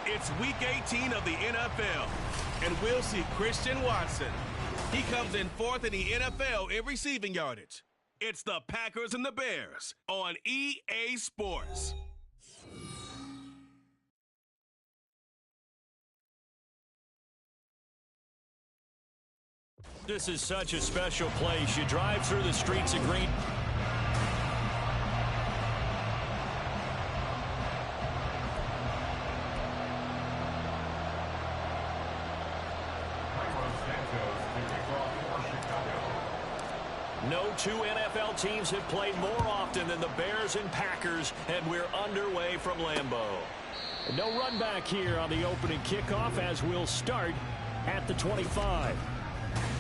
It's Week 18 of the NFL, and we'll see Christian Watson. He comes in fourth in the NFL in receiving yardage. It's the Packers and the Bears on EA Sports. This is such a special place. You drive through the streets of Green. No two NFL teams have played more often than the Bears and Packers, and we're underway from Lambeau. No run back here on the opening kickoff as we'll start at the 25.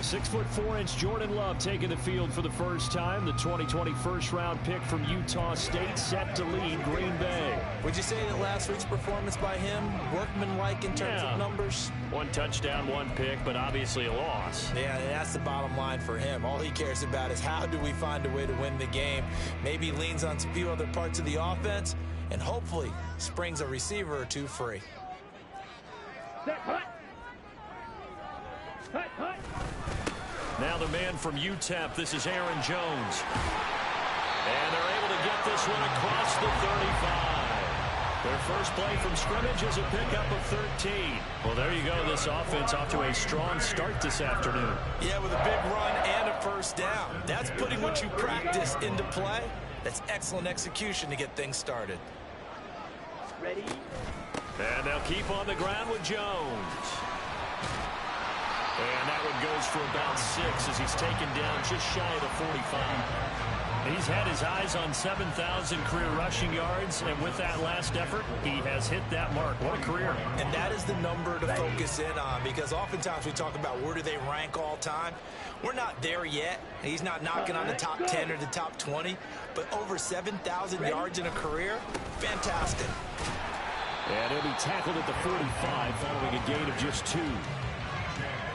6'4" Jordan Love taking the field for the first time. The 2020 first-round pick from Utah State set to lead Green Bay. Would you say that last week's performance by him, workmanlike in terms of numbers? 1 touchdown, 1 pick, but obviously a loss. Yeah, that's the bottom line for him. All he cares about is how do we find a way to win the game. Maybe leans on a few other parts of the offense, and hopefully springs a receiver or two free. Now the man from UTEP, this is Aaron Jones. And they're able to get this one across the 35. Their first play from scrimmage is a pickup of 13. Well, there you go. This offense off to a strong start this afternoon. Yeah, with a big run and a first down. That's putting what you practice into play. That's excellent execution to get things started. Ready? And they'll keep on the ground with Jones. And that one goes for about 6 as he's taken down just shy of the 45. He's had his eyes on 7,000 career rushing yards, and with that last effort, he has hit that mark. What a career. And that is the number to focus in on, because oftentimes we talk about where do they rank all time. We're not there yet. He's not knocking on the top 10 or the top 20, but over 7,000 yards in a career, fantastic. And he'll be tackled at the 45 following a gain of just 2.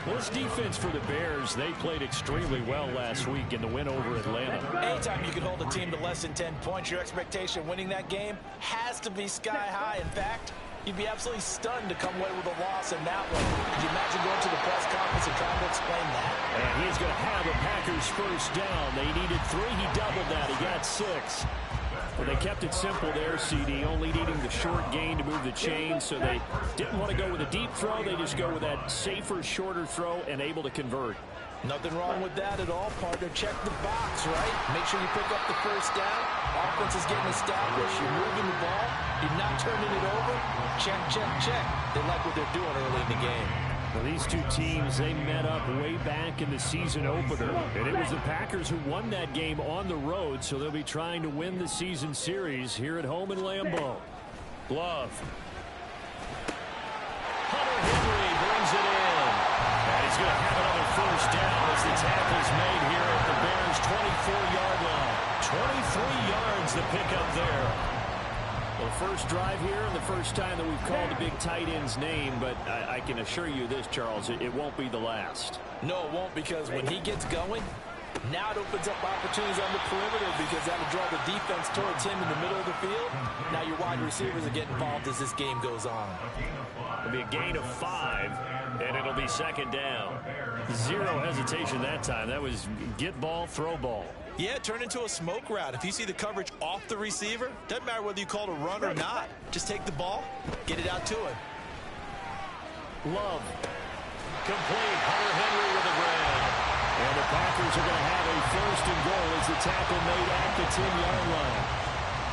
Well, this defense for the Bears, they played extremely well last week in the win over Atlanta. Anytime you can hold a team to less than 10 points, your expectation of winning that game has to be sky high. In fact, you'd be absolutely stunned to come away with a loss in that one. Could you imagine going to the press conference and trying to explain that? And he's going to have a Packers first down. They needed 3. He doubled that. He got 6. Well, they kept it simple there, CD, only needing the short gain to move the chains, so they didn't want to go with a deep throw. They just go with that safer, shorter throw and able to convert. Nothing wrong with that at all, partner. Check the box, right? Make sure you pick up the first down. Offense is getting established. You're moving the ball. You're not turning it over. Check, check, check. They like what they're doing early in the game. Well, these two teams, they met up way back in the season opener, and it was the Packers who won that game on the road, so they'll be trying to win the season series here at home in Lambeau. Love. Hunter Henry brings it in, and he's going to have another first down as the tackle's made here at the Bears' 24-yard line. 23 yards the pickup there. Well, first drive here and the first time that we've called the big tight end's name, but I can assure you this, Charles, it won't be the last. No, it won't, because when he gets going, now it opens up opportunities on the perimeter because that'll draw the defense towards him in the middle of the field. Now your wide receivers are getting involved as this game goes on. It'll be a gain of 5, and it'll be second down. 0 hesitation that time. That was get ball, throw ball. Yeah, turn into a smoke route. If you see the coverage off the receiver, doesn't matter whether you call it a run or not. Just take the ball, get it out to him. Love. Complete. Hunter Henry with the grab. And the Packers are going to have a first and goal as the tackle made at the 10-yard line.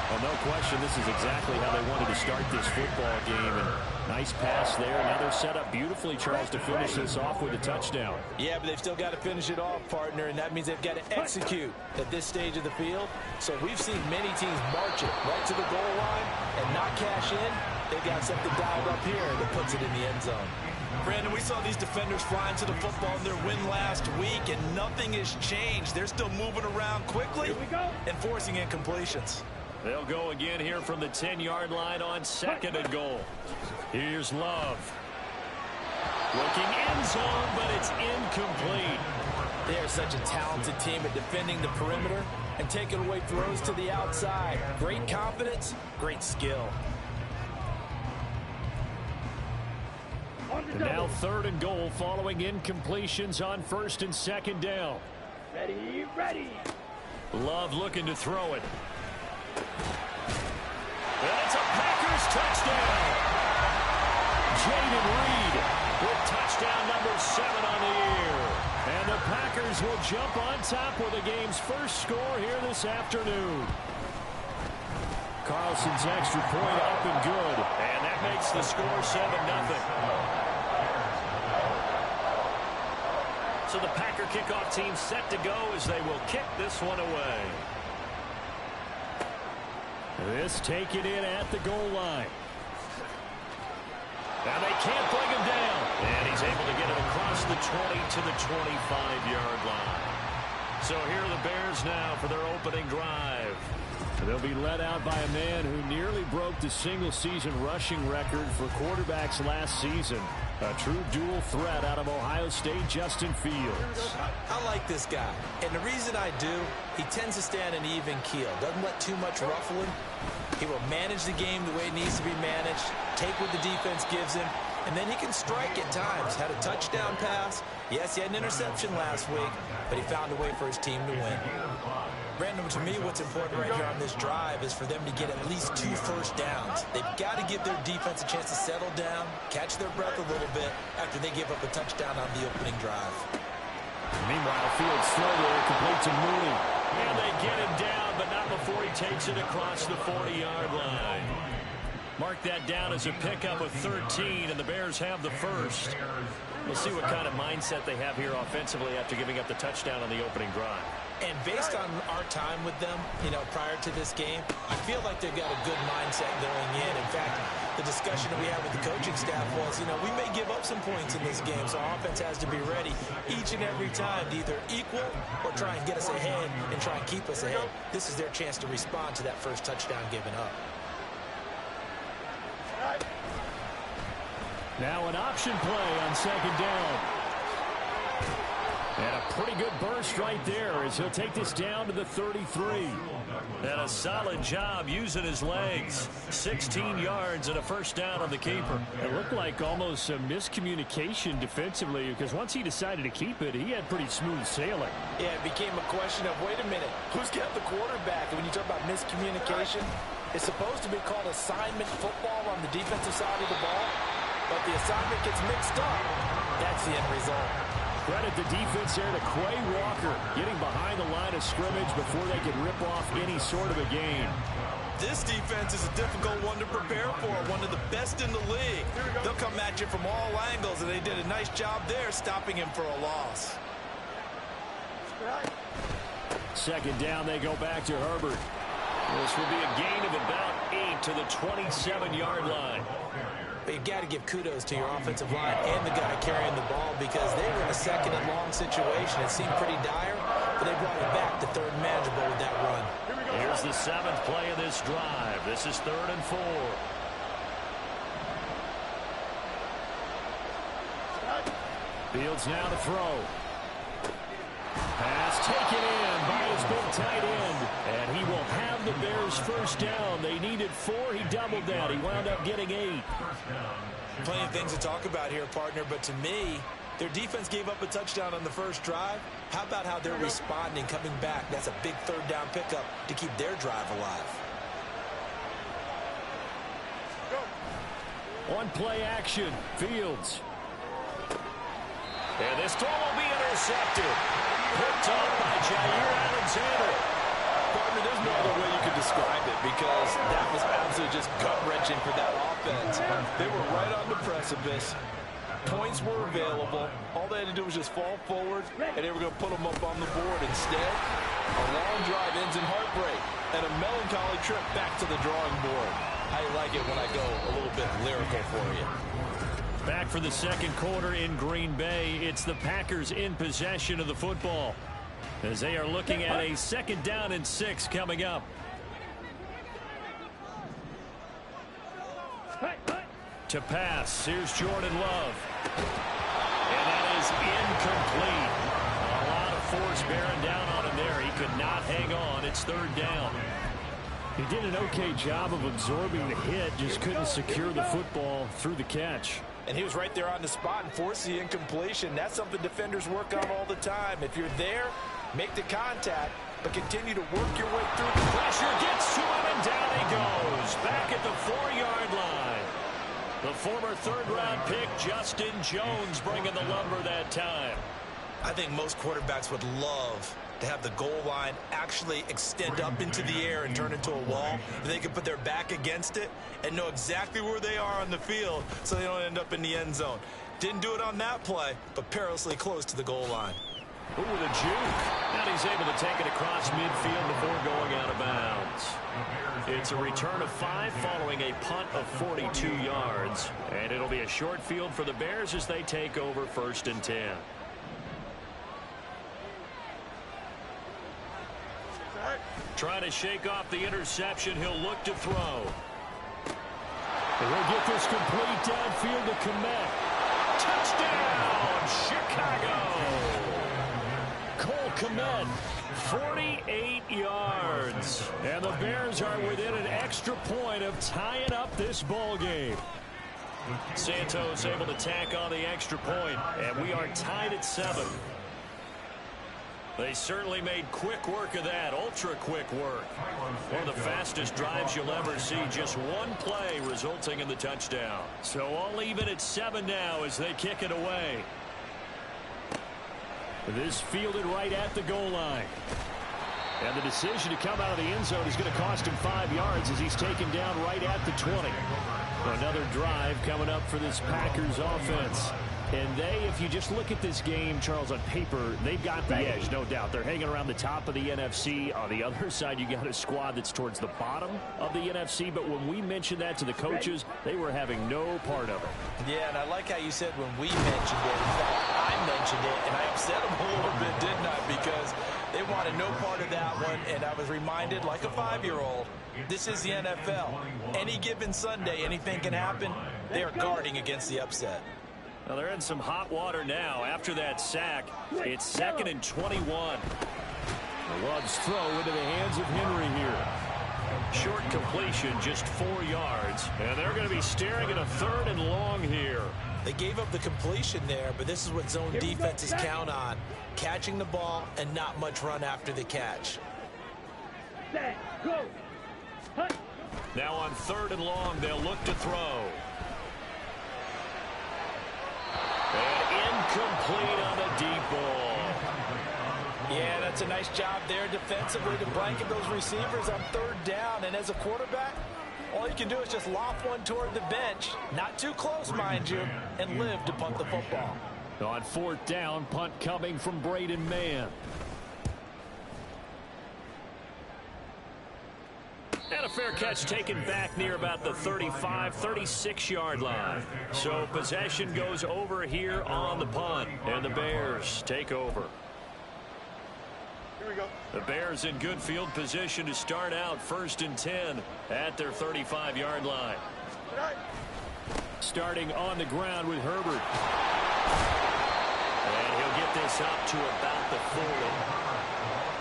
Well, no question, this is exactly how they wanted to start this football game. And nice pass there. Now they're set up beautifully, Charles, to finish this off with a touchdown. Yeah, but they've still got to finish it off, partner, and that means they've got to execute at this stage of the field. So we've seen many teams march it right to the goal line and not cash in. They've got something dialed up here that puts it in the end zone. Brandon, we saw these defenders flying to the football in their win last week, and nothing has changed. They're still moving around quickly and forcing incompletions. They'll go again here from the 10-yard line on second and goal. Here's Love. Looking end zone, but it's incomplete. They are such a talented team at defending the perimeter and taking away throws to the outside. Great confidence, great skill. And now 3rd and goal following incompletions on 1st and 2nd down. Ready, ready. Love looking to throw it. And it's a Packers touchdown. Jaden Reed with touchdown number 7 on the year. And the Packers will jump on top with the game's first score here this afternoon. Carlson's extra point up and good. And that makes the score 7-0. So the Packer kickoff team set to go as they will kick this one away. This taken in at the goal line. And they can't bring him down. And he's able to get it across the 20 to the 25-yard line. So here are the Bears now for their opening drive. They'll be led out by a man who nearly broke the single-season rushing record for quarterbacks last season. A true dual threat out of Ohio State, Justin Fields. I like this guy. And the reason I do, he tends to stand an even keel. Doesn't let too much ruffling. He will manage the game the way it needs to be managed, take what the defense gives him, and then he can strike at times. Had a touchdown pass. Yes, he had an interception last week, but he found a way for his team to win. Brandon, to me, what's important right here on this drive is for them to get at least 2 first downs. They've got to give their defense a chance to settle down, catch their breath a little bit after they give up a touchdown on the opening drive. Meanwhile, Fields throw there, complete to Mooney. And they get him down, but not before he takes it across the 40-yard line. Mark that down as a pickup of 13, and the Bears have the first. We'll see what kind of mindset they have here offensively after giving up the touchdown on the opening drive. And based on our time with them, prior to this game, I feel like they've got a good mindset going in. In fact, the discussion that we had with the coaching staff was, we may give up some points in this game, so our offense has to be ready each and every time to either equal or try and get us ahead and try and keep us ahead. This is their chance to respond to that first touchdown given up. Now an option play on 2nd down. And a pretty good burst right there as he'll take this down to the 33. And a solid job using his legs. 16 yards and a first down on the keeper. It looked like almost a miscommunication defensively because once he decided to keep it, he had pretty smooth sailing. Yeah, it became a question of, wait a minute, who's got the quarterback? And when you talk about miscommunication, it's supposed to be called assignment football on the defensive side of the ball, but the assignment gets mixed up. That's the end result. Credit the defense there to Quay Walker, getting behind the line of scrimmage before they could rip off any sort of a gain. This defense is a difficult one to prepare for, one of the best in the league. They'll come at you from all angles, and they did a nice job there stopping him for a loss. 2nd down, they go back to Herbert. This will be a gain of about 8 to the 27-yard line. But you've got to give kudos to your offensive line and the guy carrying the ball because they were in a 2nd and long situation. It seemed pretty dire, but they brought it back to 3rd and manageable with that run. Here's the 7th play of this drive. This is 3rd and 4. Fields now to throw. Pass taken in by his big tight end. And he will have the Bears first down. They needed 4. He doubled that. He wound up getting 8. Plenty of things to talk about here, partner, but to me, their defense gave up a touchdown on the first drive. How about how they're responding, coming back? That's a big 3rd down pickup to keep their drive alive. On play action, Fields. And this throw will be intercepted. Picked up by Jair Alexander. Partner, there's no other way you could describe it because that was absolutely just gut-wrenching for that offense. They were right on the precipice. Points were available. All they had to do was just fall forward, and they were going to put them up on the board. Instead, a long drive ends in heartbreak and a melancholy trip back to the drawing board. How you like it when I go a little bit lyrical for you? Back for the 2nd quarter in Green Bay. It's the Packers in possession of the football as they are looking at a 2nd down and 6 coming up. To pass, here's Jordan Love. And that is incomplete. A lot of force bearing down on him there. He could not hang on. It's 3rd down. He did an okay job of absorbing the hit, just couldn't secure the football through the catch. And he was right there on the spot and forced the incompletion. That's something defenders work on all the time. If you're there, make the contact, but continue to work your way through. The pressure gets to him, and down he goes. Back at the 4-yard line. The former third-round pick, Justin Jones, bringing the lumber that time. I think most quarterbacks would love to have the goal line actually extend up into the air and turn into a wall. They can put their back against it and know exactly where they are on the field so they don't end up in the end zone. Didn't do it on that play, but perilously close to the goal line. Ooh, the juke. And he's able to take it across midfield before going out of bounds. It's a return of 5 following a punt of 42 yards. And it'll be a short field for the Bears as they take over 1st and 10. Trying to shake off the interception. He'll look to throw. And he'll get this complete downfield to Kmet. Touchdown, Chicago! Cole Kmet, 48 yards. And the Bears are within an extra point of tying up this ball game. Santos able to tack on the extra point, and we are tied at 7. They certainly made quick work of that, ultra-quick work. One of the fastest drives you'll ever see, just one play resulting in the touchdown. So all even at 7 now as they kick it away. This fielded right at the goal line. And the decision to come out of the end zone is going to cost him 5 yards as he's taken down right at the 20. Another drive coming up for this Packers offense. And they, if you just look at this game, Charles, on paper, they've got the edge, no doubt. They're hanging around the top of the NFC. On the other side, you got a squad that's towards the bottom of the NFC. But when we mentioned that to the coaches, they were having no part of it. Yeah, and I like how you said when we mentioned it. In fact, I mentioned it, and I upset them a little bit, didn't I? Because they wanted no part of that one, and I was reminded, like a 5-year-old, this is the NFL. Any given Sunday, anything can happen. They are guarding against the upset. Well, they're in some hot water now. After that sack, it's 2nd and 21. Love's throw into the hands of Henry here. Short completion, just 4 yards. And they're going to be staring at a 3rd and long here. They gave up the completion there, but this is what zone defenses count on. Catching the ball and not much run after the catch. Set, go. Hut. Now on 3rd and long, they'll look to throw. And incomplete on the deep ball. Yeah, that's a nice job there defensively to blanket those receivers on 3rd down. And as a quarterback, all you can do is just loft one toward the bench. Not too close, mind you, and live to punt the football. On 4th down, punt coming from Braden Mann. And a fair catch taken back near about the 35, 36-yard line. So possession goes over here on the punt, and the Bears take over. Here we go. The Bears in good field position to start out 1st and 10 at their 35-yard line. Starting on the ground with Herbert. And he'll get this up to about the 40.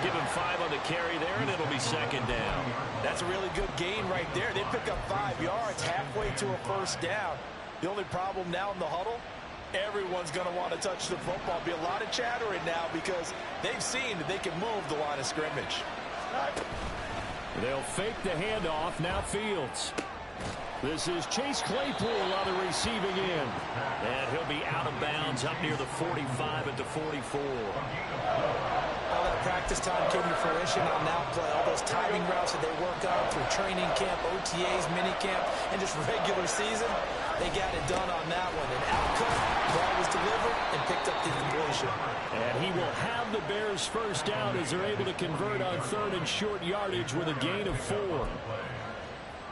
Give him 5 on the carry there, and it'll be 2nd down. That's a really good gain right there. They pick up 5 yards halfway to a 1st down. The only problem now in the huddle, everyone's going to want to touch the football. Be a lot of chattering now because they've seen that they can move the line of scrimmage. They'll fake the handoff. Now Fields. This is Chase Claypool on the receiving end. And he'll be out of bounds up near the 45 at the 44. All that practice time came to fruition on that play. All those timing routes that they work on through training camp, OTAs, minicamp, and just regular season, they got it done on that one. And outcome, ball was delivered and picked up the completion. And he will have the Bears 1st down as they're able to convert on 3rd and short yardage with a gain of 4.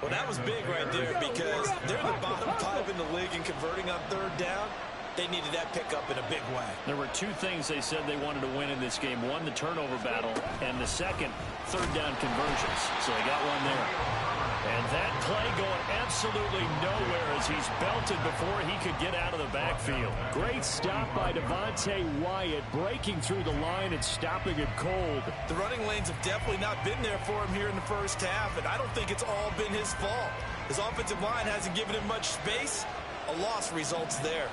Well, that was big right there because they're the bottom 5 in the league in converting on 3rd down. They needed that pickup in a big way. There were 2 things they said they wanted to win in this game. One, the turnover battle, and the second, 3rd down conversions. So they got one there. And that play going absolutely nowhere as he's belted before he could get out of the backfield. Great stop by Devontae Wyatt, breaking through the line and stopping it cold. The running lanes have definitely not been there for him here in the 1st half, and I don't think it's all been his fault. His offensive line hasn't given him much space, A loss results there.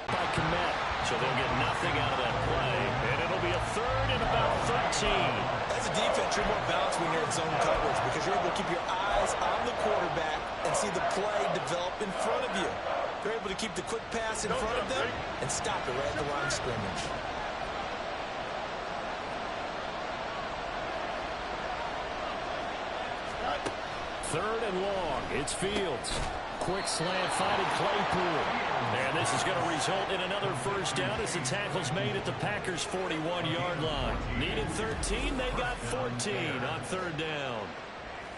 By commit, so they'll get nothing out of that play. And it'll be a third and about 13. As a defense, you're more balanced when you're in zone coverage because you're able to keep your eyes on the quarterback and see the play develop in front of you. They're able to keep the quick pass in front of them and stop it right at the line of scrimmage. Third and long. It's Fields. Quick slant, finding Claypool. And this is going to result in another first down as the tackle's made at the Packers' 41-yard line. Needed 13, they got 14 on third down.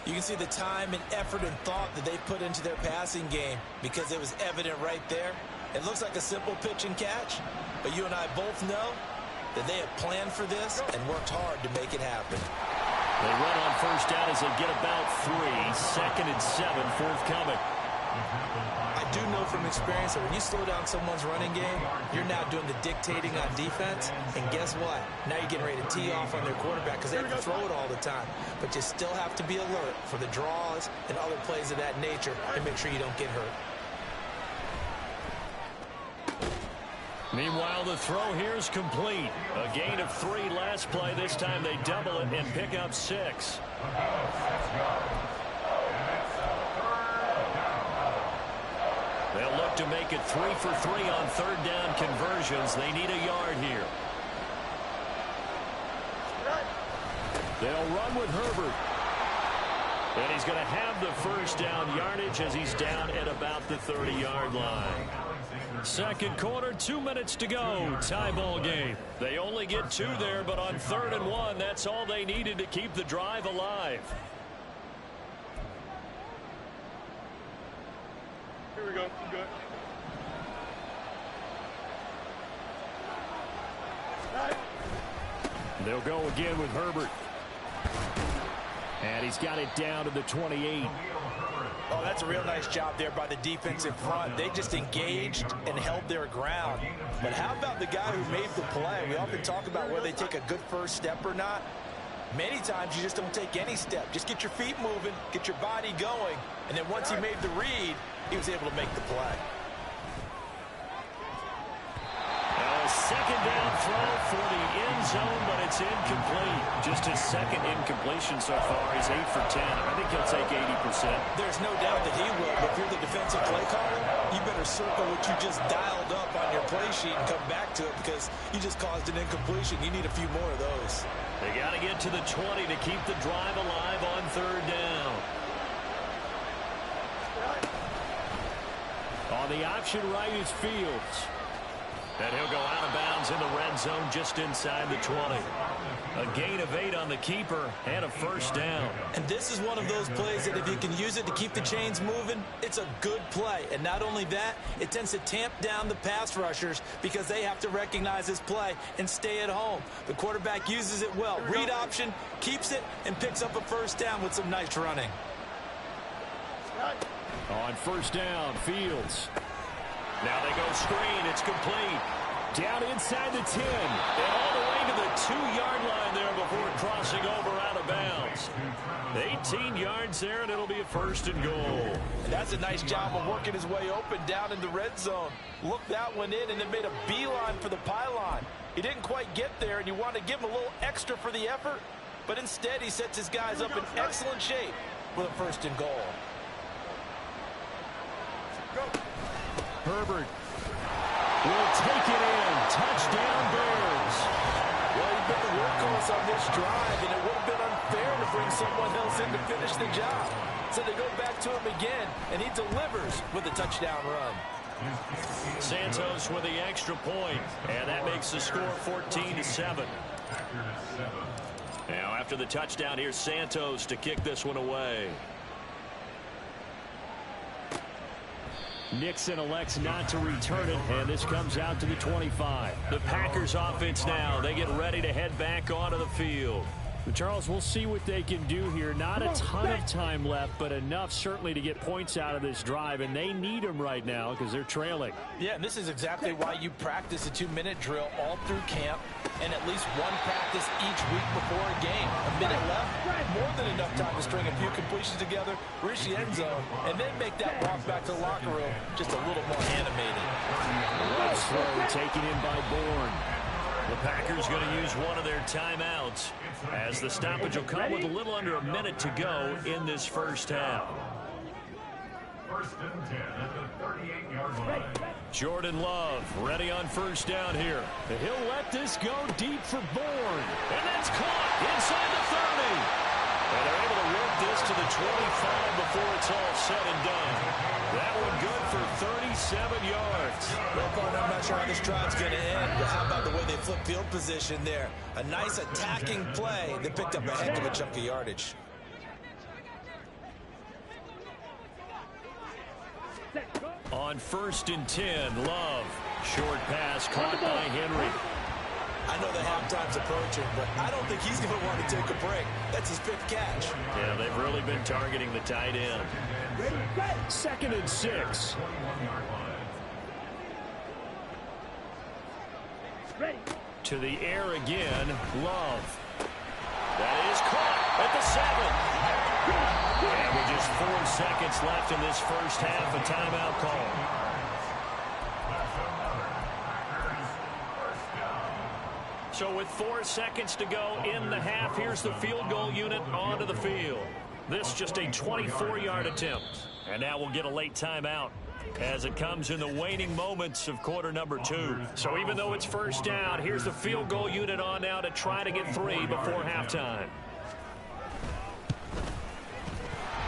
You can see the time and effort and thought that they put into their passing game because it was evident right there. It looks like a simple pitch and catch, but you and I both know that they have planned for this and worked hard to make it happen. They run on first down as they get about 3. 2nd and 7 forthcoming. I do know from experience that when you slow down someone's running game, you're now doing the dictating on defense. And guess what? Now you're getting ready to tee off on their quarterback because they have to throw it all the time. But you still have to be alert for the draws and other plays of that nature and make sure you don't get hurt. Meanwhile, the throw here is complete. A gain of 3 last play. This time they double it and pick up 6. They'll look to make it 3 for 3 on third down conversions. They need a yard here. They'll run with Herbert. And he's going to have the first down yardage as he's down at about the 30-yard line. Second quarter, 2 minutes to go. Tie ball game. They only get 2 there, but on 3rd and 1, that's all they needed to keep the drive alive. Here we go. Good. They'll go again with Herbert. And he's got it down to the 28. Oh, that's a real nice job there by the defensive front. They just engaged and held their ground. But how about the guy who made the play? We often talk about whether they take a good first step or not. Many times you just don't take any step. Just get your feet moving, get your body going, and then once he made the read, he was able to make the play. A second down throw for the end zone, but it's incomplete. Just his second incompletion so far. He's 8 for 10. I think he'll take 80%. There's no doubt that he will, but if you're the defensive play caller, you better circle what you just dialed up on your play sheet and come back to it because you just caused an incompletion. You need a few more of those. They got to get to the 20 to keep the drive alive on third down. On the option right is Fields. And he'll go out of bounds in the red zone just inside the 20. A gain of 8 on the keeper and a first down. And this is one of those plays that if you can use it to keep the chains moving, it's a good play. And not only that, it tends to tamp down the pass rushers because they have to recognize this play and stay at home. The quarterback uses it well. Read option, keeps it, and picks up a first down with some nice running. On first down, Fields. Now they go screen. It's complete. Down inside the 10. And all the way to the 2-yard line there before crossing over out of bounds. 18 yards there, and it'll be a first and goal. And that's a nice job of working his way open down in the red zone. Looked that one in and then made a beeline for the pylon. He didn't quite get there, and you want to give him a little extra for the effort. But instead, he sets his guys up in excellent shape with a first and goal. Herbert will take it in. Touchdown, Bears. Well, he's been the workhorse on this drive, and it would have been unfair to bring someone else in to finish the job. So they go back to him again, and he delivers with a touchdown run. Santos with the extra point, and that makes the score 14-7. Now, after the touchdown, here's Santos to kick this one away. Nixon elects not to return it, and this comes out to the 25. The Packers offense now. They get ready to head back onto the field. Charles, we'll see what they can do here. Not a ton of time left, but enough certainly to get points out of this drive, and they need them right now because they're trailing. Yeah, and this is exactly why you practice a 2-minute drill all through camp and at least one practice each week before a game. A minute left, more than enough time to string a few completions together, reach the end zone, and then make that walk back to the locker room just a little more animated. Nice throw taken in by Bourne. The Packers going to use one of their timeouts as the stoppage will come with a little under a minute to go in this first half. First and 10 at the 38-yard line. Jordan Love ready on first down here. He'll let this go deep for Bourne. And that's caught inside the 30. And they're able to work this to the 25 before it's all said and done. That one good for 37 yards. Well, partner, I'm not sure how this drive's going to end, but how about the way they flip field position there? A nice attacking play that picked up a heck of a chunk of yardage. On first and 10, Love. Short pass caught by Henry. I know the halftime's approaching, but I don't think he's going to want to take a break. That's his 5th catch. Yeah, they've really been targeting the tight end. Second and 6. To the air again, Love. That is caught at the 7. And with just 4 seconds left in this first half, a timeout call. So with 4 seconds to go in the half, here's the field goal unit onto the field. This just a 24-yard attempt. And now we'll get a late timeout as it comes in the waning moments of quarter number 2. So even though it's first down, here's the field goal unit on now to try to get 3 before halftime.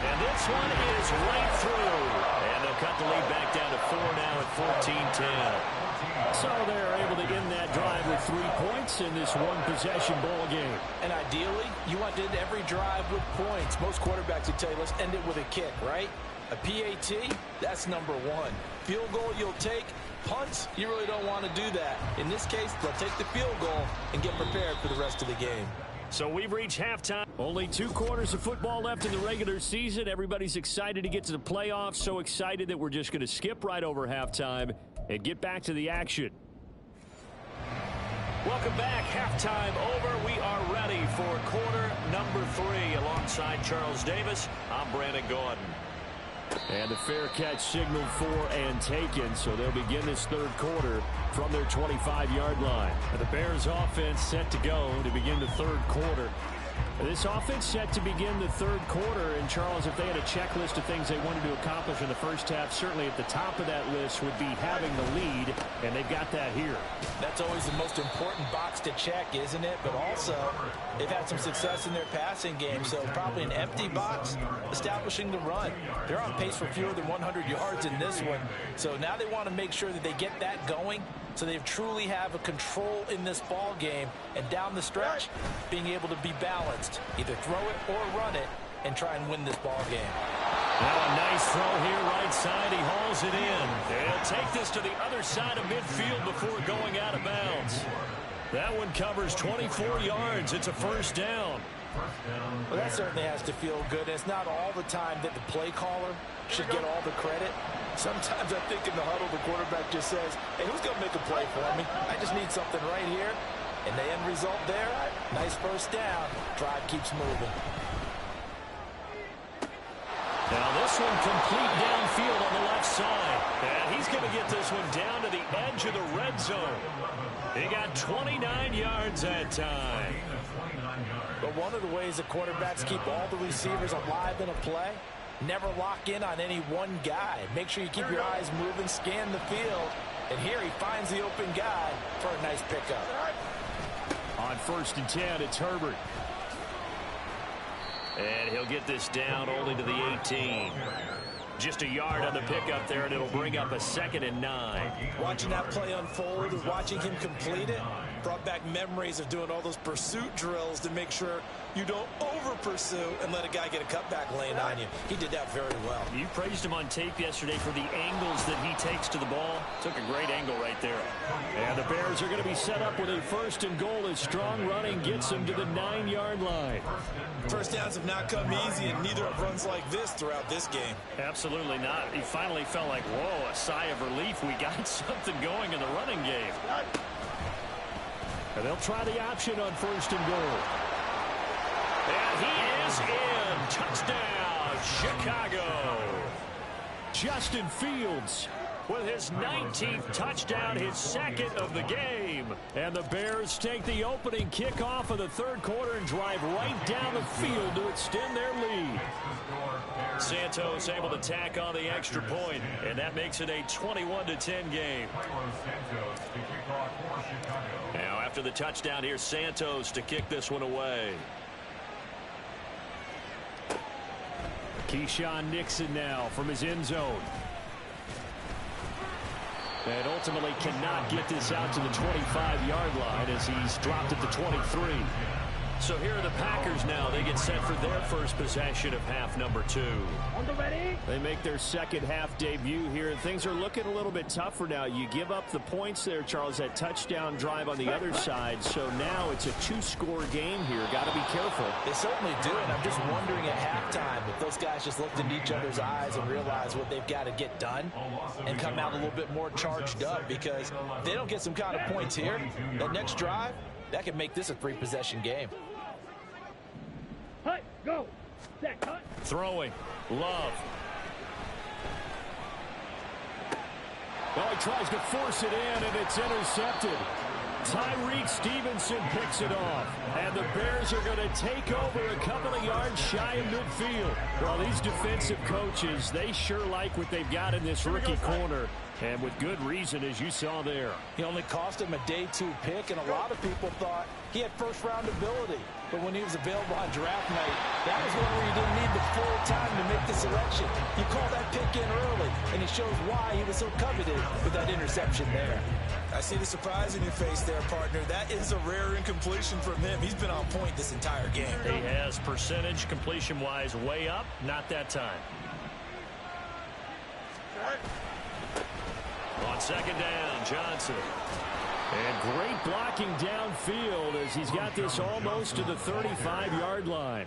And this one is right through. And they'll cut the lead back down to 4 now at 14-10. So they're able to end that drive with 3 points in this one-possession ball game. And ideally, you want to end every drive with points. Most quarterbacks would tell you, let's end it with a kick, right? A PAT, that's number 1. Field goal you'll take. Punts, you really don't want to do that. In this case, they'll take the field goal and get prepared for the rest of the game. So we've reached halftime. Only 2 quarters of football left in the regular season. Everybody's excited to get to the playoffs. So excited that we're just going to skip right over halftime and get back to the action. Welcome back. Halftime over. We are ready for quarter number 3. Alongside Charles Davis, I'm Brandon Gordon. And the fair catch signaled for and taken, so they'll begin this third quarter from their 25-yard line. And the Bears offense set to go to begin the third quarter. This offense set to begin the third quarter, and Charles, if they had a checklist of things they wanted to accomplish in the first half, certainly at the top of that list would be having the lead, and they've got that here. That's always the most important box to check, isn't it? But also, they've had some success in their passing game, so probably an empty box, establishing the run. They're on pace for fewer than 100 yards in this one, so now they want to make sure that they get that going, so they truly have a control in this ball game, and down the stretch, being able to be balanced, either throw it or run it, and try and win this ball game. Now a nice throw here right side. He hauls it in. He'll take this to the other side of midfield before going out of bounds. That one covers 24 yards. It's a first down. Well, that certainly has to feel good. It's not all the time that the play caller should get all the credit. Sometimes I think in the huddle, the quarterback just says, hey, who's going to make a play for me? I just need something right here. And the end result there, nice first down. Drive keeps moving. Now this one complete downfield on the left side. And he's going to get this one down to the edge of the red zone. He got 29 yards that time. But one of the ways that quarterbacks keep all the receivers alive in a play, never lock in on any one guy. Make sure you keep your eyes moving, scan the field. And here he finds the open guy for a nice pickup. On first and 10, it's Herbert. And he'll get this down only to the 18. Just a yard on the pickup there, and it'll bring up a 2nd and 9. Watching that play unfold and watching him complete it brought back memories of doing all those pursuit drills to make sure You don't over-pursue and let a guy get a cutback lane on you. He did that very well. You praised him on tape yesterday for the angles that he takes to the ball. Took a great angle right there. And the Bears are going to be set up with a 1st and goal as strong running gets them to the 9-yard line. First downs have not come easy, and neither have runs like this throughout this game. Absolutely not. He finally felt like, whoa, a sigh of relief. We got something going in the running game. And they'll try the option on 1st and goal. And he is in. Touchdown, Chicago. Justin Fields with his 19th touchdown, his 2nd of the game. And the Bears take the opening kickoff of the 3rd quarter and drive right down the field to extend their lead. Santos able to tack on the extra point, and that makes it a 21-10 game. Now after the touchdown, here's Santos to kick this one away. Keyshawn Nixon now from his end zone. And ultimately cannot get this out to the 25-yard line as he's dropped at the 23. So here are the Packers now. They get set for their first possession of half number 2. They make their second half debut here. Things are looking a little bit tougher now. You give up the points there, Charles, that touchdown drive on the other side. So now it's a 2-score game here. Got to be careful. They certainly do, and I'm just wondering at halftime if those guys just looked into each other's eyes and realized what they've got to get done and come out a little bit more charged up, because if they don't get some kind of points here, that next drive, that could make this a 3-possession game. Go. Set, cut. Throwing. Love. Well, he tries to force it in, and it's intercepted. Tyreek Stevenson picks it off. And the Bears are going to take over a couple of yards shy of midfield. Well, these defensive coaches, they sure like what they've got in this rookie corner. And with good reason, as you saw there. He only cost him a day 2 pick, and a lot of people thought he had first-round ability. But when he was available on draft night, that was one where you didn't need the full time to make the selection. You call that pick in early, and it shows why he was so coveted with that interception there. I see the surprise in your face there, partner. That is a rare incompletion from him. He's been on point this entire game. He has percentage completion-wise way up. Not that time. On second down, Johnson. And great blocking downfield as he's got this almost to the 35-yard line.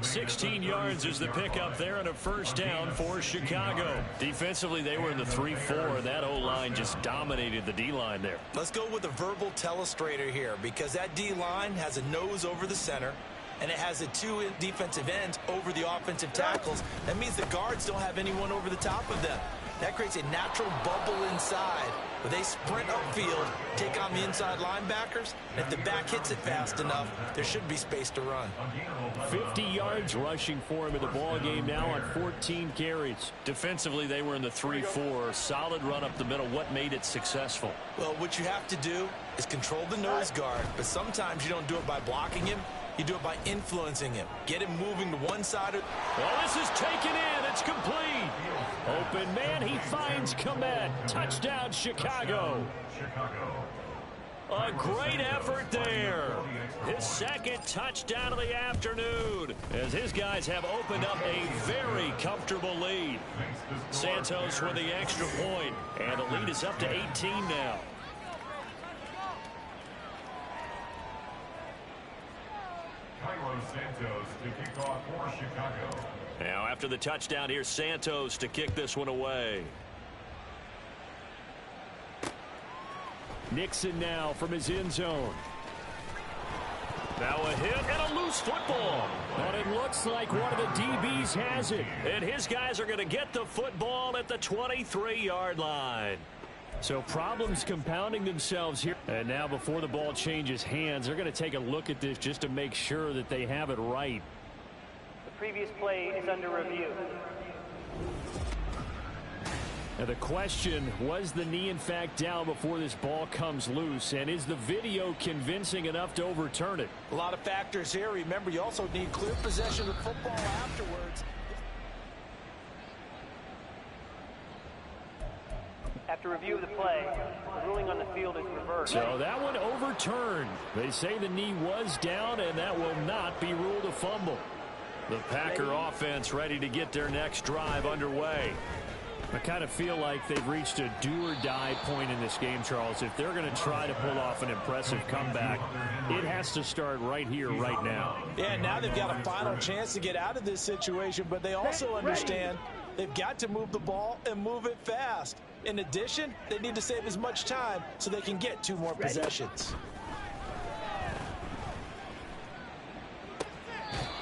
16 yards is the pickup there and a first down for Chicago. Defensively, they were in the 3-4. That O-line just dominated the D-line there. Let's go with a verbal telestrator here, because that D-line has a nose over the center, and it has a 2 defensive ends over the offensive tackles. That means the guards don't have anyone over the top of them. That creates a natural bubble inside where they sprint upfield, take on the inside linebackers, and if the back hits it fast enough, there should be space to run. 50 yards rushing for him in the ball game now on 14 carries. Defensively, they were in the 3-4. Solid run up the middle. What made it successful? Well, what you have to do is control the nose guard, but sometimes you don't do it by blocking him. You do it by influencing him. Get him moving to one side. Well, this is taken in. It's complete. Open man. He finds Komet. Touchdown, Chicago. A great effort there. His second touchdown of the afternoon as his guys have opened up a very comfortable lead. Santos with the extra point, and the lead is up to 18 now. Santos to kick off for Chicago. Now after the touchdown, here's Santos to kick this one away. Nixon now from his end zone. Now a hit and a loose football. But it looks like one of the DBs has it. And his guys are going to get the football at the 23-yard line. So problems compounding themselves here. And now before the ball changes hands, they're going to take a look at this just to make sure that they have it right. The previous play is under review. Now the question, was the knee in fact down before this ball comes loose? And is the video convincing enough to overturn it? A lot of factors here. Remember, you also need clear possession of football afterwards. After review of the play, the ruling on the field is reversed. So that one overturned. They say the knee was down, and that will not be ruled a fumble. The Packer offense ready to get their next drive underway. I kind of feel like they've reached a do-or-die point in this game, Charles. If they're going to try to pull off an impressive comeback, it has to start right here, right now. Yeah, now they've got a final chance to get out of this situation, but they also understand they've got to move the ball and move it fast. In addition, they need to save as much time so they can get 2 more possessions.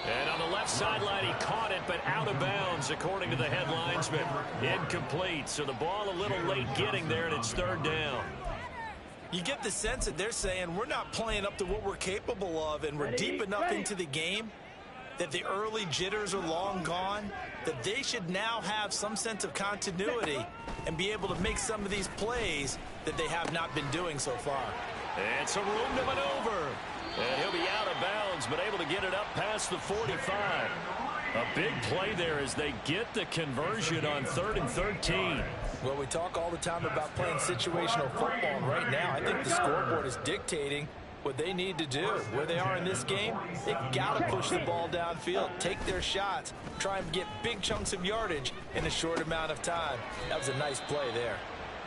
And on the left sideline, he caught it, but out of bounds, according to the head linesman. Incomplete, so the ball a little late getting there, and it's 3rd down. You get the sense that they're saying we're not playing up to what we're capable of, and we're deep enough into the game that the early jitters are long gone, that they should now have some sense of continuity and be able to make some of these plays that they have not been doing so far. And some room to maneuver. And he'll be out of bounds, but able to get it up past the 45. A big play there as they get the conversion on 3rd and 13. Well, we talk all the time about playing situational football. Right now, I think the scoreboard is dictating what they need to do. Where they are in this game, they've got to push the ball downfield, take their shots, try and get big chunks of yardage in a short amount of time. That was a nice play there.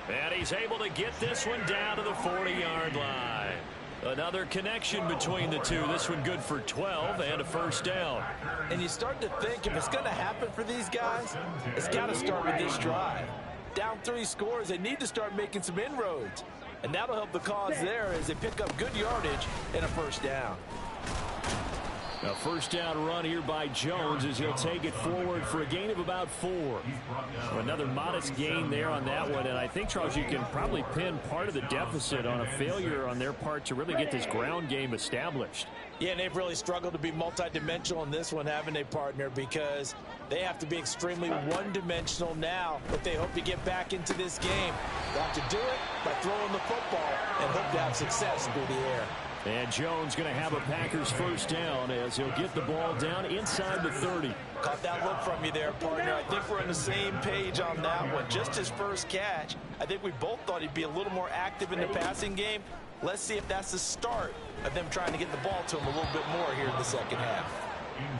And he's able to get this one down to the 40-yard line. Another connection between the two. This one good for 12 and a 1st down. And you start to think if it's going to happen for these guys, it's got to start with this drive. Down 3 scores, they need to start making some inroads. And that'll help the cause there as they pick up good yardage and a 1st down. A 1st down run here by Jones as he'll take it forward for a gain of about 4. So another modest gain there on that one. And I think, Charles, you can probably pin part of the deficit on a failure on their part to really get this ground game established. Yeah, and they've really struggled to be multidimensional in this one, haven't they, partner? Because they have to be extremely one-dimensional now if they hope to get back into this game. They'll have to do it by throwing the football and hope to have success through the air. And Jones going to have a Packers 1st down as he'll get the ball down inside the 30. Caught that look from you there, partner. I think we're on the same page on that one. Just his first catch. I think we both thought he'd be a little more active in the passing game. Let's see if that's the start of them trying to get the ball to him a little bit more here in the 2nd half.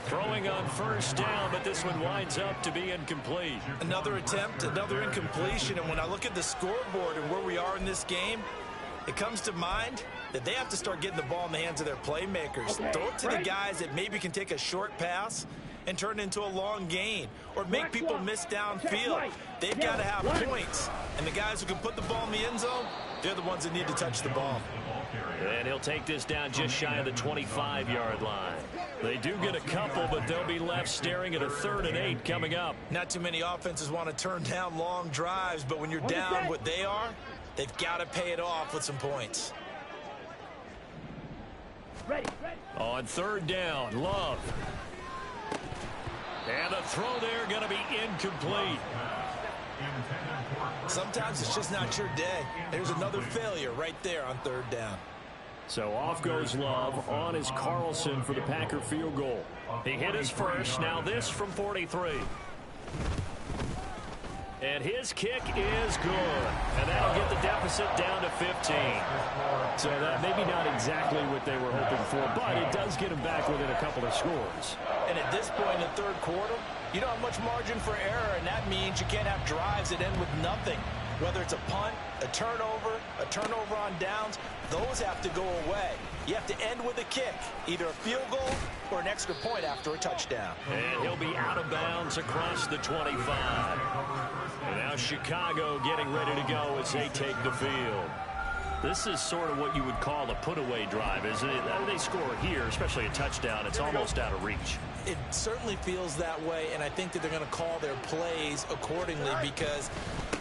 Throwing on 1st down, but this one winds up to be incomplete. Another attempt, another incompletion. And when I look at the scoreboard and where we are in this game, it comes to mind that they have to start getting the ball in the hands of their playmakers. Throw it to the guys that maybe can take a short pass and turn it into a long gain or make people miss downfield. They've got to have points. And the guys who can put the ball in the end zone, they're the ones that need to touch the ball. And he'll take this down just shy of the 25-yard line. They do get a couple, but they'll be left staring at a 3rd and 8 coming up. Not too many offenses want to turn down long drives, but when you're down what they are, they've got to pay it off with some points. On 3rd down, Love. And the throw there going to be incomplete. Sometimes it's just not your day. There's another failure right there on 3rd down. So off goes Love. On is Carlson for the Packer field goal. He hit his first. Now this from 43. And his kick is good. And that'll get the deficit down to 15. So that maybe not exactly what they were hoping for, but it does get them back within a couple of scores. And at this point in the 3rd quarter, you don't have much margin for error, and that means you can't have drives that end with nothing. Whether it's a punt, a turnover on downs, those have to go away. You have to end with a kick, either a field goal or an extra point after a touchdown. And he'll be out of bounds across the 25. And now Chicago getting ready to go as they take the field. This is sort of what you would call a put-away drive, isn't it? They score here, especially a touchdown. It's almost out of reach. It certainly feels that way, and I think that they're going to call their plays accordingly because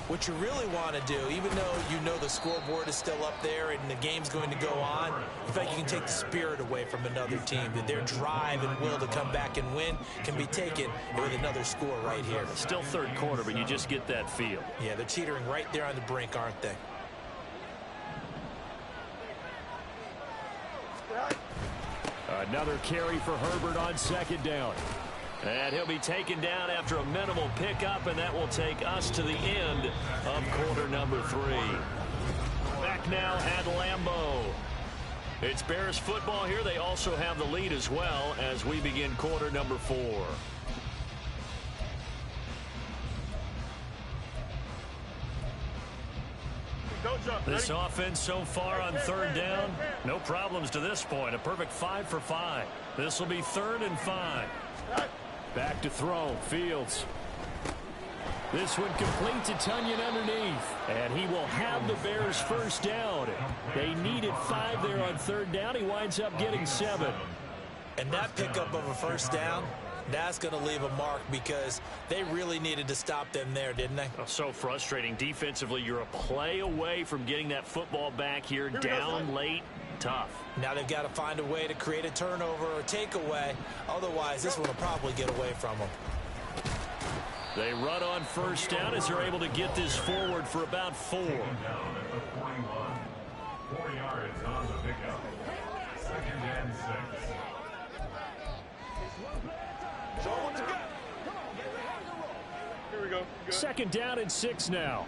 what you really want to do, even though you know the scoreboard is still up there and the game's going to go on, in fact, you can take the spirit away from another team, that their drive and will to come back and win can be taken with another score right here. Still 3rd quarter, but you just get that feel. Yeah, they're teetering right there on the brink, aren't they? Another carry for Herbert on 2nd down. And he'll be taken down after a minimal pickup, and that will take us to the end of quarter number 3. Back now at Lambeau. It's Bears football here. They also have the lead as well as we begin quarter number 4. This offense so far on third down, no problems to this point. A perfect 5 for 5. This will be 3rd and 5. Back to throw. Fields. This one complete to Tunyon underneath. And he will have the Bears first down. They needed 5 there on third down. He winds up getting 7. And that pickup of a first down, that's going to leave a mark because they really needed to stop them there, didn't they? Oh, so frustrating. Defensively, you're a play away from getting that football back here down late. Tough. Now they've got to find a way to create a turnover or takeaway. Otherwise, this one will probably get away from them. They run on first down as they're able to get this forward for about 4. 4 yards on the pickup. 2nd and 6. Here we go. Good. 2nd down and 6 now.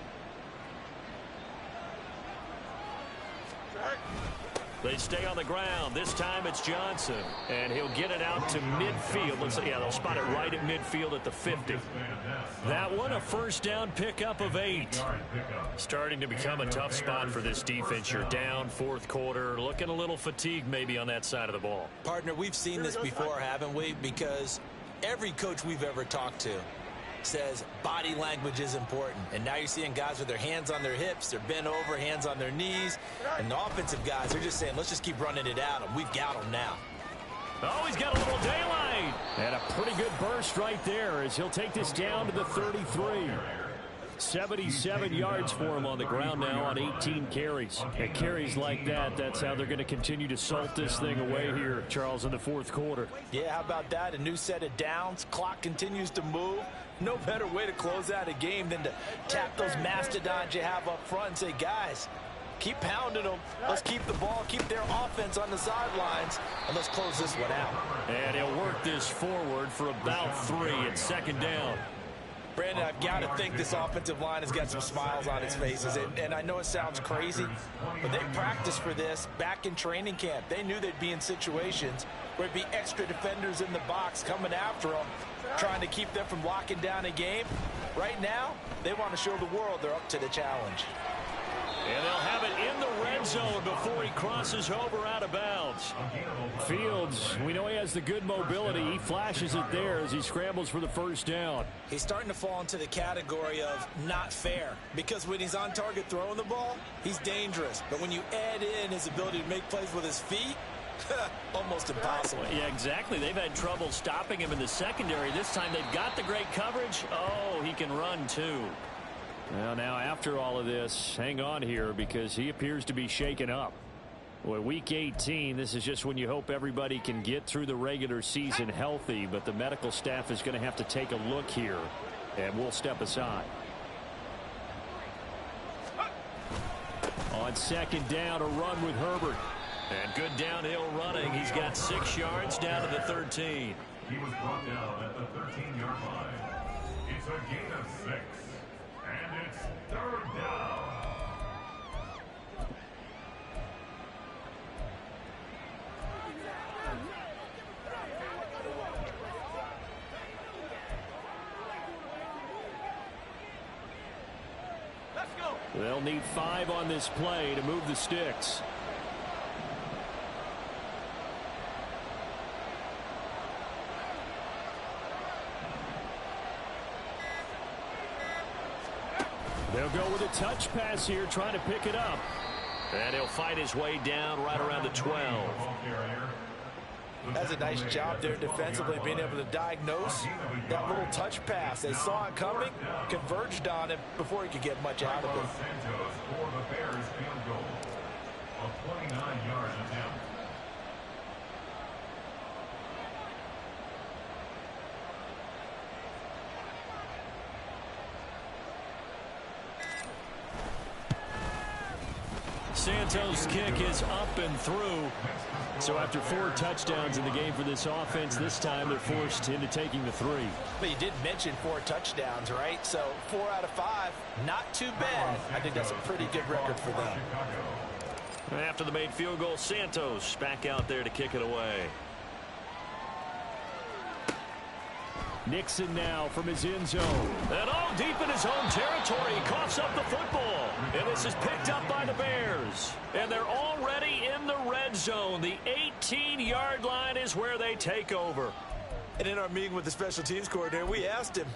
They stay on the ground. This time it's Johnson. And he'll get it out to midfield. Looks like, yeah, they'll spot it right at midfield at the 50. That one, a first down pickup of 8. Starting to become a tough spot for this defense. You're down 4th quarter. Looking a little fatigued maybe on that side of the ball. Partner, we've seen this before, haven't we? Because every coach we've ever talked to says body language is important. And now you're seeing guys with their hands on their hips, they're bent over, hands on their knees. And the offensive guys, they're just saying, let's just keep running it at them. We've got them now. Oh, he's got a little daylight. And a pretty good burst right there as he'll take this down to the 33. 77 yards for him on the ground now on 18 carries. And carries like that, that's how they're going to continue to salt this thing away here, Charles, in the 4th quarter. Yeah, how about that? A new set of downs. Clock continues to move. No better way to close out a game than to tap those mastodons you have up front and say, guys, keep pounding them. Let's keep the ball, keep their offense on the sidelines, and let's close this one out. And he'll work this forward for about 3 at 2nd down. Brandon, I've got to think this offensive line has got some smiles on its faces. And I know it sounds crazy, but they practiced for this back in training camp. They knew they'd be in situations where it'd be extra defenders in the box coming after them, trying to keep them from locking down a game. Right now, they want to show the world they're up to the challenge. And they'll have it in the red zone before he crosses over out of bounds. Fields, we know he has the good mobility. He flashes it there as he scrambles for the first down. He's starting to fall into the category of not fair, because when he's on target throwing the ball, he's dangerous. But when you add in his ability to make plays with his feet, almost impossible. Yeah, exactly. They've had trouble stopping him in the secondary. This time they've got the great coverage. Oh, he can run too. Well, now after all of this, hang on here because he appears to be shaken up. Boy, week 18, this is just when you hope everybody can get through the regular season healthy, but the medical staff is going to have to take a look here, and we'll step aside. On 2nd down, a run with Herbert. And good downhill running. He's got 6 yards down to the 13. He was brought down at the 13-yard line. It's a gain of 6. And it's 3rd down. They'll need 5 on this play to move the sticks. They'll go with a touch pass here, trying to pick it up. And he'll fight his way down right around the 12. That's a nice job there defensively, being able to diagnose that little touch pass. They saw it coming, converged on it before he could get much out of it. Santos for the Bears field goal. A 29-yard attempt. Santos' kick is up and through. So after 4 touchdowns in the game for this offense, this time they're forced into taking the 3. But you did mention 4 touchdowns, right? So 4 out of 5, not too bad. I think that's a pretty good record for them. After the made field goal, Santos back out there to kick it away. Nixon now from his end zone. And all deep in his own territory. He coughs up the football. And this is picked up by the Bears. And they're already in the red zone. The 18-yard line is where they take over. And in our meeting with the special teams coordinator, we asked him,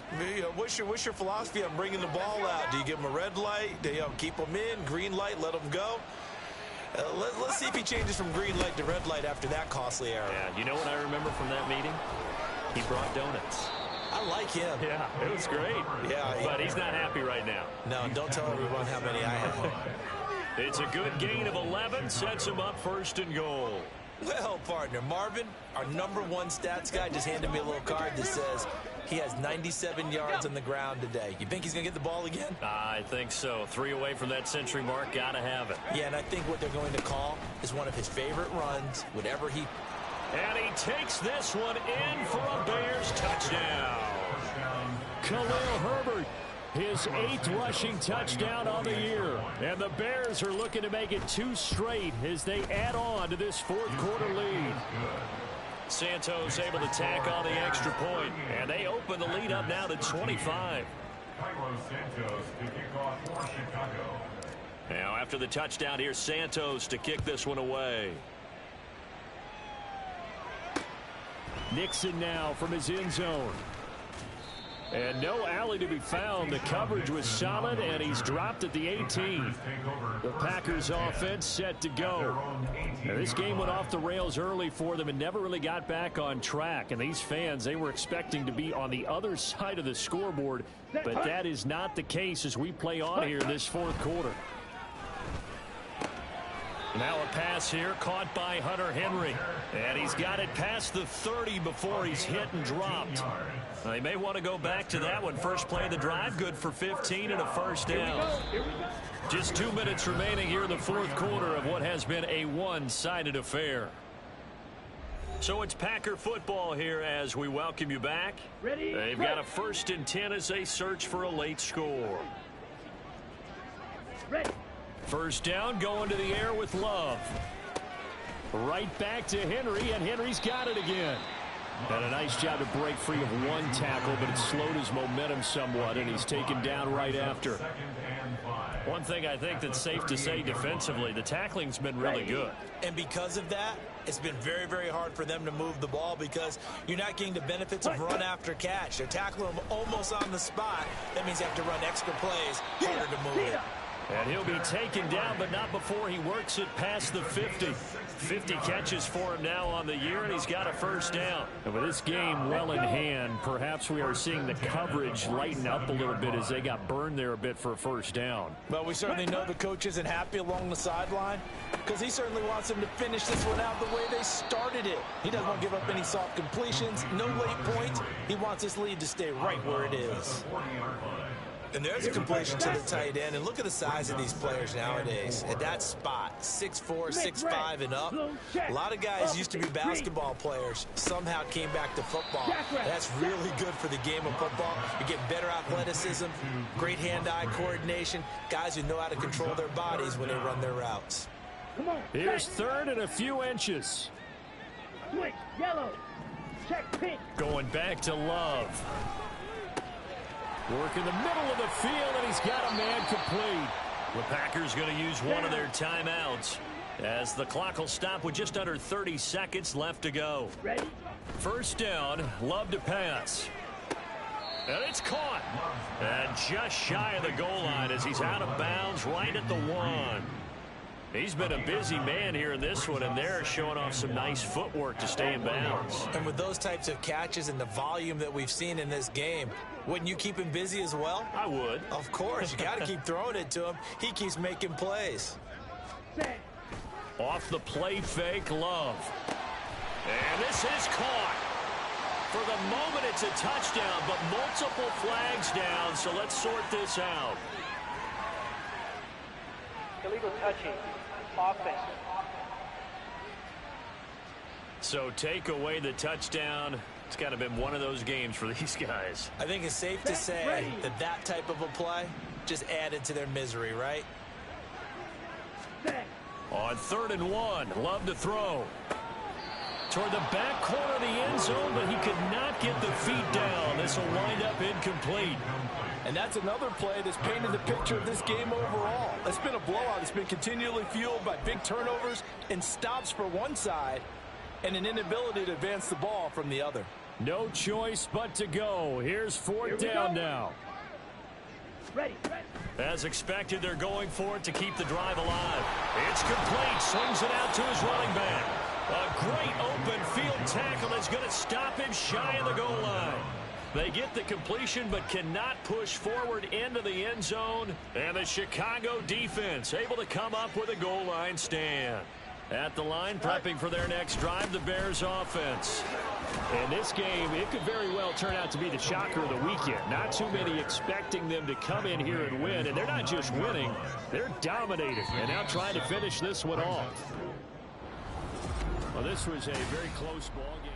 what's your philosophy on bringing the ball out? Do you give them a red light? Do you keep them in? Green light, let them go? Let's see if he changes from green light to red light after that costly error. Yeah, you know what I remember from that meeting? He brought donuts. I like him. Yeah, it was great. Yeah, but he's not happy right now. No, don't tell everyone how many I have. It's a good gain of 11. Sets him up 1st and goal. Well, partner, Marvin, our #1 stats guy, just handed me a little card that says he has 97 yards on the ground today. You think he's going to get the ball again? I think so. 3 away from that century mark. Got to have it. Yeah, and I think what they're going to call is one of his favorite runs, whatever he... And he takes this one in for a Bears touchdown. Khalil Herbert, his 8th rushing touchdown on the year. And the Bears are looking to make it 2 straight as they add on to this 4th quarter lead. Santos able to tack on the extra point, and they open the lead up now to 25. Now after the touchdown, here's Santos to kick this one away. Nixon now from his end zone. And no alley to be found. The coverage was solid, and he's dropped at the 18. The Packers offense set to go. Now, this game went off the rails early for them and never really got back on track. And these fans, they were expecting to be on the other side of the scoreboard, but that is not the case as we play on here in this 4th quarter. Now a pass here caught by Hunter Henry. And he's got it past the 30 before he's hit and dropped. They may want to go back to that one. First play of the drive, good for 15 and a 1st down. Just 2 minutes remaining here in the 4th quarter of what has been a one-sided affair. So it's Packer football here as we welcome you back. They've got a 1st and 10 as they search for a late score. First down, going to the air with Love. Right back to Henry, and Henry's got it again. And a nice job to break free of 1 tackle, but it slowed his momentum somewhat, and he's taken down right after. One thing I think that's safe to say defensively, the tackling's been really good. And because of that, it's been very, very hard for them to move the ball because you're not getting the benefits of run after catch. They're tackling them almost on the spot. That means you have to run extra plays, harder to move it. And he'll be taken down, but not before he works it past the 50. 50 catches for him now on the year, and he's got a 1st down. And with this game well in hand, perhaps we are seeing the coverage lighten up a little bit as they got burned there a bit for a 1st down. Well, we certainly know the coach isn't happy along the sideline because he certainly wants them to finish this one out the way they started it. He doesn't want to give up any soft completions, no late points. He wants this lead to stay right where it is. And there's a completion to the tight end. And look at the size of these players nowadays. At that spot, 6'4", 6'5", and up. A lot of guys used to be basketball players. Somehow came back to football. That's really good for the game of football. You get better athleticism, great hand-eye coordination, guys who know how to control their bodies when they run their routes. Here's 3rd and a few inches. Switch, yellow. Check pink. Going back to Love. Work in the middle of the field, and he's got a man complete. The Packers going to use one of their timeouts as the clock will stop with just under 30 seconds left to go. Ready? 1st down, Love to pass. And it's caught. And just shy of the goal line as he's out of bounds right at the 1. He's been a busy man here in this one, and they're showing off some nice footwork to stay in bounds. And with those types of catches and the volume that we've seen in this game, wouldn't you keep him busy as well? I would. Of course. You got to keep throwing it to him. He keeps making plays. Off the play fake, Love. And this is caught. For the moment, it's a touchdown, but multiple flags down, so let's sort this out. Illegal touching. offense. So take away the touchdown. It's kind of been one of those games for these guys. I think it's safe to say that that type of a play just added to their misery, right? On 3rd and 1, Love to throw. Toward the back corner of the end zone, but he could not get the feet down. This will wind up incomplete. And that's another play that's painted the picture of this game overall. It's been a blowout. It's been continually fueled by big turnovers and stops for one side and an inability to advance the ball from the other. No choice but to go. Here's 4th down now. Ready. As expected, they're going for it to keep the drive alive. It's complete. Swings it out to his running back. A great open field tackle that's going to stop him shy of the goal line. They get the completion but cannot push forward into the end zone. And the Chicago defense able to come up with a goal line stand. At the line, prepping for their next drive, the Bears offense. In this game, it could very well turn out to be the shocker of the weekend. Not too many expecting them to come in here and win. And they're not just winning, they're dominating. And now trying to finish this one off. Well, this was a very close ball game.